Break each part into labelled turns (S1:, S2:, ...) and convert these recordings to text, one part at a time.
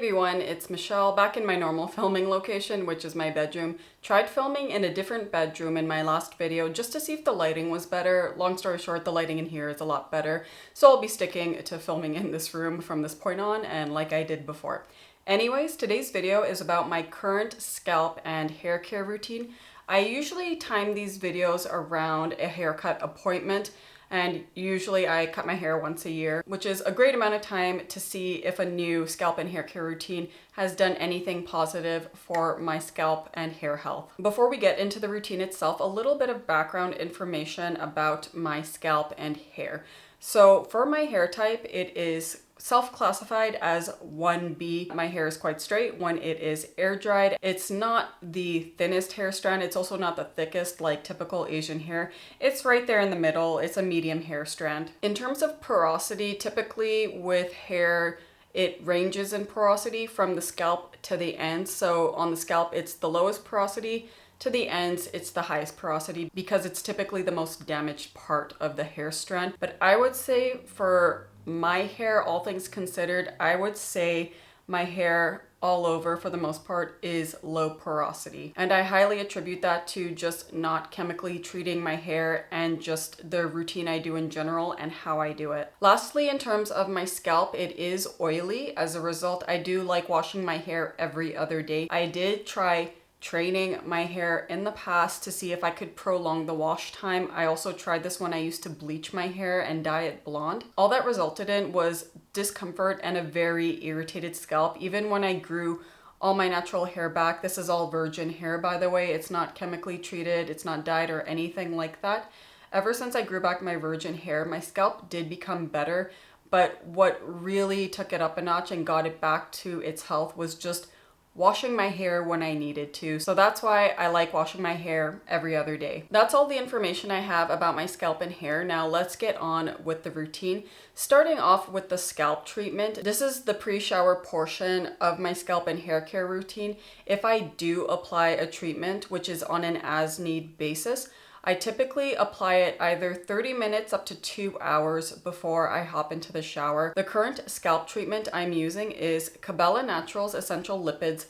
S1: everyone, it's Michelle back in my normal filming location, which is my bedroom. Tried filming in a different bedroom in my last video just to see if the lighting was better. Long story short, the lighting in here is a lot better. So I'll be sticking to filming in this room from this point on, and like I did before. Anyways, today's video is about my current scalp and hair care routine. I usually time these videos around a haircut appointment. And usually I cut my hair once a year, which is a great amount of time to see if a new scalp and hair care routine has done anything positive for my scalp and hair health. Before we get into the routine itself, a little bit of background information about my scalp and hair. So for my hair type, it is self-classified as 1B. My hair is quite straight when it is air dried. It's not the thinnest hair strand. It's also not the thickest like typical Asian hair. It's right there in the middle. It's a medium hair strand. In terms of porosity, typically with hair, it ranges in porosity from the scalp to the ends. So on the scalp, it's the lowest porosity. To the ends, it's the highest porosity because it's typically the most damaged part of the hair strand. But I would say for my hair, all things considered, I would say my hair all over for the most part is low porosity. And I highly attribute that to just not chemically treating my hair and just the routine I do in general and how I do it. Lastly, in terms of my scalp, it is oily. As a result, I do like washing my hair every other day. I did try training my hair in the past to see if I could prolong the wash time. I also tried this when I used to bleach my hair and dye it blonde. All that resulted in was discomfort and a very irritated scalp. Even when I grew all my natural hair back, this is all virgin hair by the way, it's not chemically treated, it's not dyed or anything like that. Ever since I grew back my virgin hair, my scalp did become better, but what really took it up a notch and got it back to its health was just washing my hair when I needed to. So that's why I like washing my hair every other day. That's all the information I have about my scalp and hair. Now let's get on with the routine. Starting off with the scalp treatment. This is the pre-shower portion of my scalp and hair care routine. If I do apply a treatment, which is on an as-need basis, I typically apply it either 30 minutes up to 2 hours before I hop into the shower. The current scalp treatment I'm using is Kibela Naturals Essential Lipids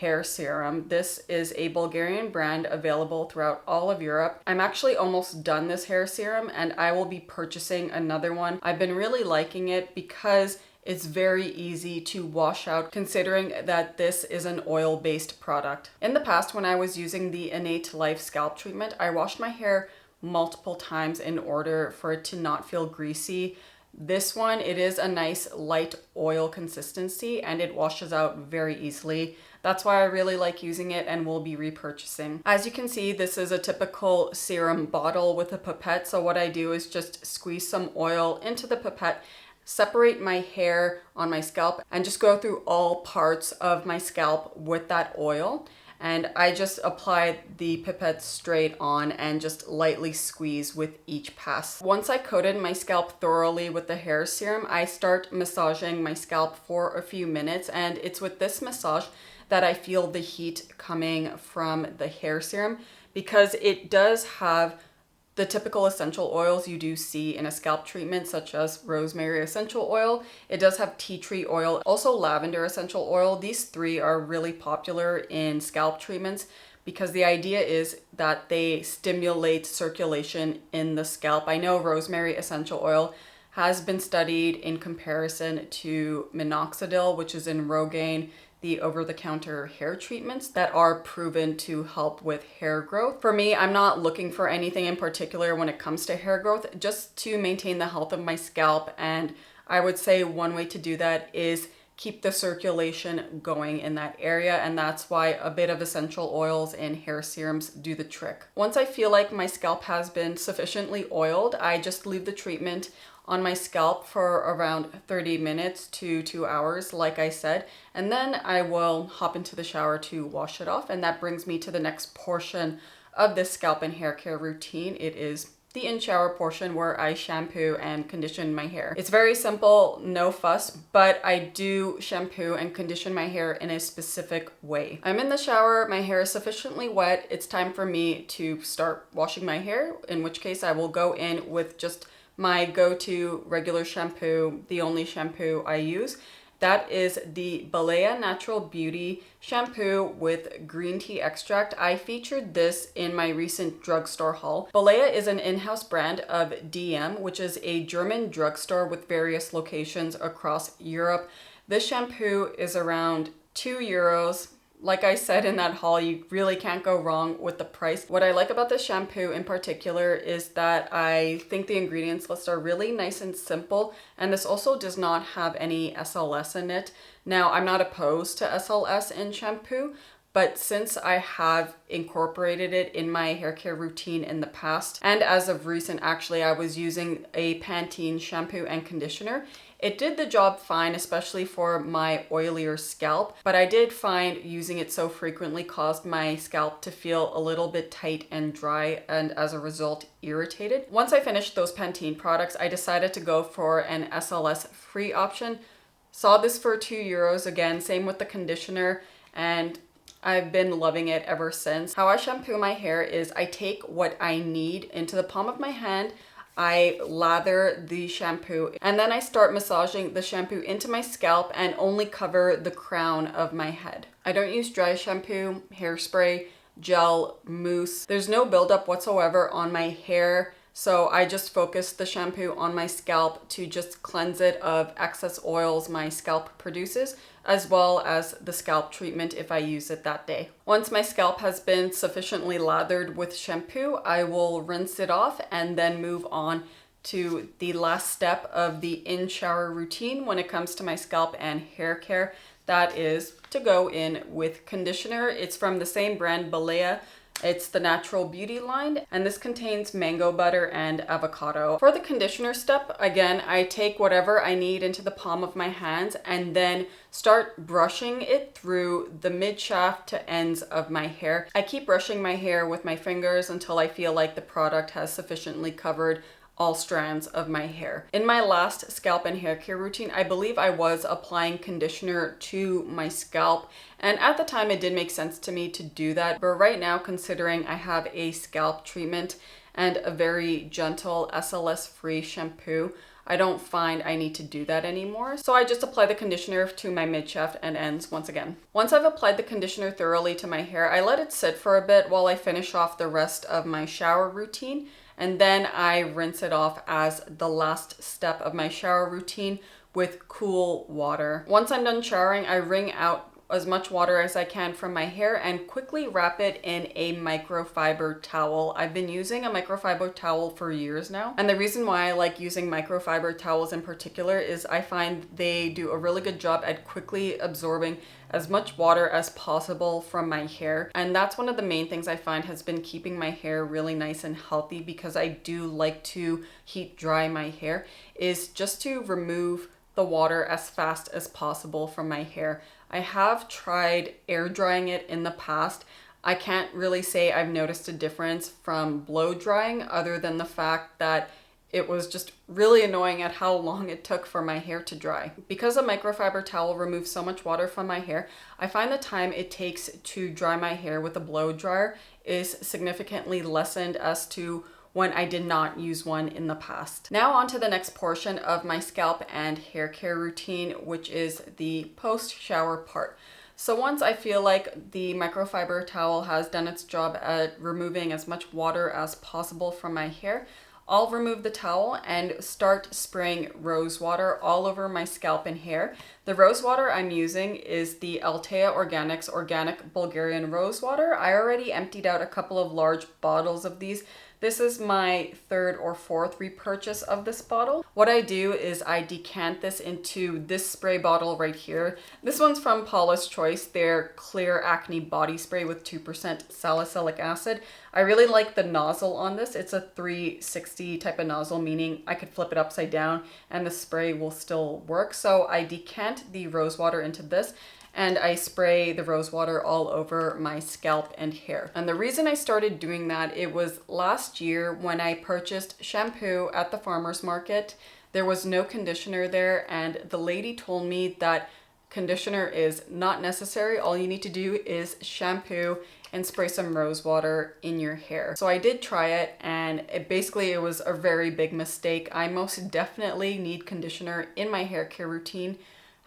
S1: Hair Serum. This is a Bulgarian brand available throughout all of Europe. I'm actually almost done this hair serum and I will be purchasing another one. I've been really liking it because it's very easy to wash out considering that this is an oil-based product. In the past, when I was using the Innate Life scalp treatment, I washed my hair multiple times in order for it to not feel greasy. This one, it is a nice light oil consistency and it washes out very easily. That's why I really like using it and will be repurchasing. As you can see, this is a typical serum bottle with a pipette. So what I do is just squeeze some oil into the pipette, separate my hair on my scalp, and just go through all parts of my scalp with that oil. And I just apply the pipette straight on and just lightly squeeze with each pass. Once I coated my scalp thoroughly with the hair serum, I start massaging my scalp for a few minutes, and it's with this massage that I feel the heat coming from the hair serum because it does have the typical essential oils you do see in a scalp treatment, such as rosemary essential oil. It does have tea tree oil, also lavender essential oil. These three are really popular in scalp treatments because the idea is that they stimulate circulation in the scalp. I know rosemary essential oil has been studied in comparison to minoxidil, which is in Rogaine, the over-the-counter hair treatments that are proven to help with hair growth. For me, I'm not looking for anything in particular when it comes to hair growth, just to maintain the health of my scalp. And I would say one way to do that is keep the circulation going in that area. And that's why a bit of essential oils and hair serums do the trick. Once I feel like my scalp has been sufficiently oiled, I just leave the treatment on my scalp for around 30 minutes to 2 hours, like I said, and then I will hop into the shower to wash it off. And that brings me to the next portion of this scalp and hair care routine. It is the in-shower portion where I shampoo and condition my hair. It's very simple, no fuss, but I do shampoo and condition my hair in a specific way. I'm in the shower, my hair is sufficiently wet, it's time for me to start washing my hair, in which case I will go in with just my go-to regular shampoo, the only shampoo I use, That is the Balea Natural Beauty shampoo with green tea extract. I featured this in my recent drugstore haul. Balea is an in-house brand of DM, which is a German drugstore with various locations across Europe. This shampoo is around €2. Like I said in that haul, you really can't go wrong with the price. What I like about this shampoo in particular is that I think the ingredients list are really nice and simple, and this also does not have any SLS in it. Now, I'm not opposed to SLS in shampoo, but since I have incorporated it in my hair care routine in the past, and as of recent, actually, I was using a Pantene shampoo and conditioner. It did the job fine, especially for my oilier scalp, but I did find using it so frequently caused my scalp to feel a little bit tight and dry, and as a result, irritated. Once I finished those Pantene products, I decided to go for an SLS-free option. Saw this for €2 again, same with the conditioner, and I've been loving it ever since. How I shampoo my hair is I take what I need into the palm of my hand, I lather the shampoo, and then I start massaging the shampoo into my scalp and only cover the crown of my head. I don't use dry shampoo, hairspray, gel, mousse. There's no buildup whatsoever on my hair, so I just focus the shampoo on my scalp to just cleanse it of excess oils my scalp produces, as well as the scalp treatment if I use it that day. Once my scalp has been sufficiently lathered with shampoo, I will rinse it off and then move on to the last step of the in-shower routine when it comes to my scalp and hair care. That is to go in with conditioner. It's from the same brand, Balea. It's the Natural Beauty line, and this contains mango butter and avocado. For the conditioner step, again, I take whatever I need into the palm of my hands and then start brushing it through the mid-shaft to ends of my hair. I keep brushing my hair with my fingers until I feel like the product has sufficiently covered all strands of my hair. In my last scalp and hair care routine, I believe I was applying conditioner to my scalp, and at the time it did make sense to me to do that, but right now, considering I have a scalp treatment and a very gentle SLS-free shampoo, I don't find I need to do that anymore. So I just apply the conditioner to my mid-shaft and ends once again. Once I've applied the conditioner thoroughly to my hair, I let it sit for a bit while I finish off the rest of my shower routine, and then I rinse it off as the last step of my shower routine with cool water. Once I'm done showering, I wring out as much water as I can from my hair and quickly wrap it in a microfiber towel. I've been using a microfiber towel for years now, and the reason why I like using microfiber towels in particular is I find they do a really good job at quickly absorbing as much water as possible from my hair, and that's one of the main things I find has been keeping my hair really nice and healthy, because I do like to heat dry my hair, is just to remove the water as fast as possible from my hair. I have tried air drying it in the past. I can't really say I've noticed a difference from blow drying, other than the fact that it was just really annoying at how long it took for my hair to dry. Because a microfiber towel removes so much water from my hair, I find the time it takes to dry my hair with a blow dryer is significantly lessened as to when I did not use one in the past. Now on to the next portion of my scalp and hair care routine, which is the post-shower part. So once I feel like the microfiber towel has done its job at removing as much water as possible from my hair, I'll remove the towel and start spraying rose water all over my scalp and hair. The rose water I'm using is the Altea Organics Organic Bulgarian Rose Water. I already emptied out a couple of large bottles of these. This is my third or fourth repurchase of this bottle. What I do is I decant this into this spray bottle right here. This one's from Paula's Choice, their clear acne body spray with 2% salicylic acid. I really like the nozzle on this. It's a 360 type of nozzle, meaning I could flip it upside down and the spray will still work. So I decant the rose water into this, and I spray the rose water all over my scalp and hair. And the reason I started doing that, it was last year when I purchased shampoo at the farmer's market. There was no conditioner there, and the lady told me that conditioner is not necessary. All you need to do is shampoo and spray some rose water in your hair. So I did try it, and it was a very big mistake. I most definitely need conditioner in my hair care routine.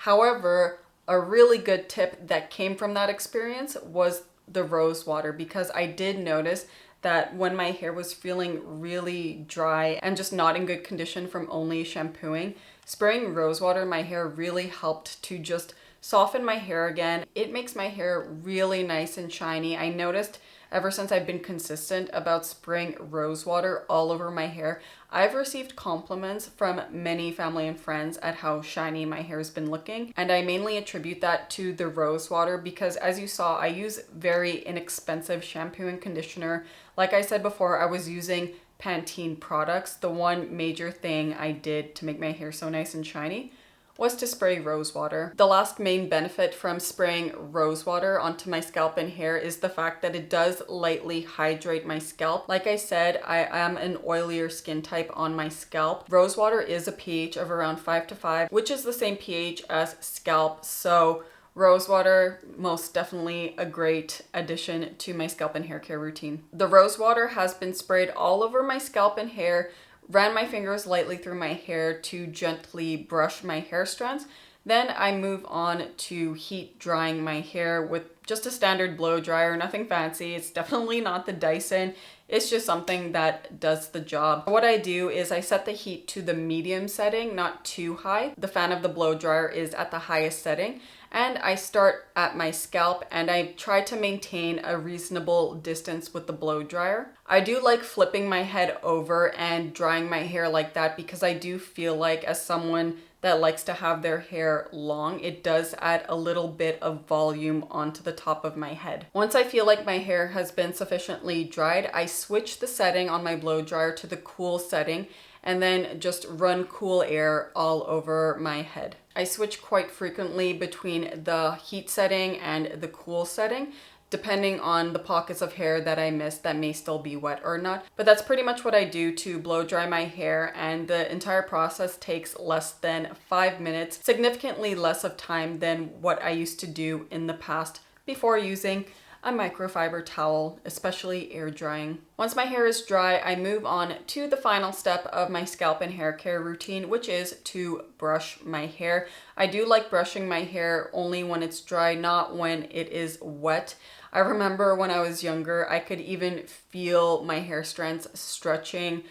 S1: However, a really good tip that came from that experience was the rose water, because I did notice that when my hair was feeling really dry and just not in good condition from only shampooing, spraying rose water in my hair really helped to just soften my hair again. It makes my hair really nice and shiny. I noticed ever since I've been consistent about spraying rose water all over my hair, I've received compliments from many family and friends at how shiny my hair has been looking. And I mainly attribute that to the rose water because, as you saw, I use very inexpensive shampoo and conditioner. Like I said before, I was using Pantene products. The one major thing I did to make my hair so nice and shiny was to spray rose water. The last main benefit from spraying rose water onto my scalp and hair is the fact that it does lightly hydrate my scalp. Like I said, I am an oilier skin type on my scalp. Rose water is a pH of around 5 to 5, which is the same pH as scalp. So rose water, most definitely a great addition to my scalp and hair care routine. The rose water has been sprayed all over my scalp and hair, ran my fingers lightly through my hair to gently brush my hair strands. Then I move on to heat drying my hair with just a standard blow dryer, nothing fancy. It's definitely not the Dyson. It's just something that does the job. What I do is I set the heat to the medium setting, not too high. The fan of the blow dryer is at the highest setting. And I start at my scalp and I try to maintain a reasonable distance with the blow dryer. I do like flipping my head over and drying my hair like that because I do feel like, as someone that likes to have their hair long, it does add a little bit of volume onto the top of my head. Once I feel like my hair has been sufficiently dried, I switch the setting on my blow dryer to the cool setting and then just run cool air all over my head. I switch quite frequently between the heat setting and the cool setting, depending on the pockets of hair that I miss that may still be wet or not. But that's pretty much what I do to blow dry my hair, and the entire process takes less than 5 minutes, significantly less of time than what I used to do in the past before using a microfiber towel, especially air drying. Once my hair is dry, I move on to the final step of my scalp and hair care routine, which is to brush my hair. I do like brushing my hair only when it's dry, not when it is wet. I remember when I was younger, I could even feel my hair strands stretching.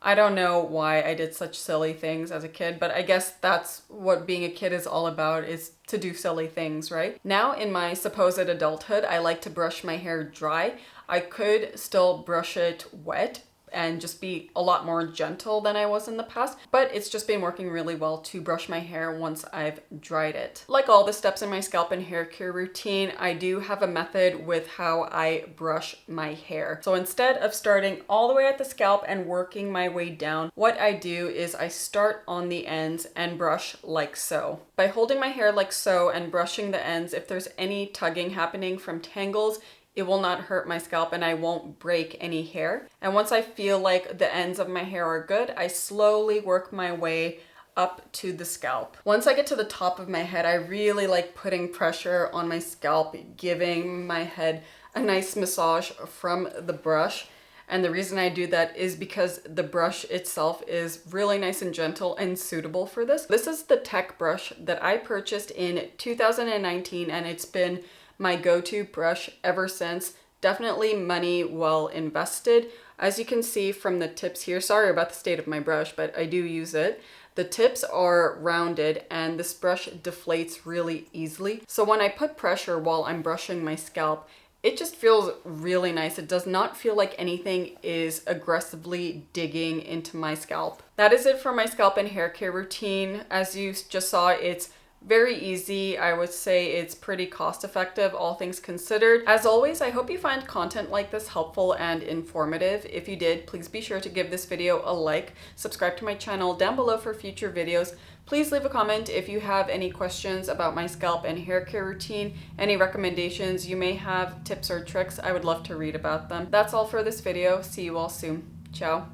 S1: I don't know why I did such silly things as a kid, but I guess that's what being a kid is all about, is to do silly things, right? Now in my supposed adulthood, I like to brush my hair dry. I could still brush it wet and just be a lot more gentle than I was in the past, but it's just been working really well to brush my hair once I've dried it. Like all the steps in my scalp and hair care routine, I do have a method with how I brush my hair. So instead of starting all the way at the scalp and working my way down, what I do is I start on the ends and brush like so. By holding my hair like so and brushing the ends, if there's any tugging happening from tangles, it will not hurt my scalp and I won't break any hair. And once I feel like the ends of my hair are good, I slowly work my way up to the scalp. Once I get to the top of my head, I really like putting pressure on my scalp, giving my head a nice massage from the brush. And the reason I do that is because the brush itself is really nice and gentle and suitable for this. This is the Tech brush that I purchased in 2019 and it's been my go-to brush ever since. Definitely money well invested. As you can see from the tips here, sorry about the state of my brush, but I do use it. The tips are rounded and this brush deflates really easily. So when I put pressure while I'm brushing my scalp, it just feels really nice. It does not feel like anything is aggressively digging into my scalp. That is it for my scalp and hair care routine. As you just saw, it's very easy. I would say it's pretty cost effective, all things considered. As always, I hope you find content like this helpful and informative. If you did, please be sure to give this video a like, subscribe to my channel down below for future videos. Please leave a comment if you have any questions about my scalp and hair care routine, any recommendations you may have, tips or tricks. I would love to read about them. That's all for this video. See you all soon. Ciao.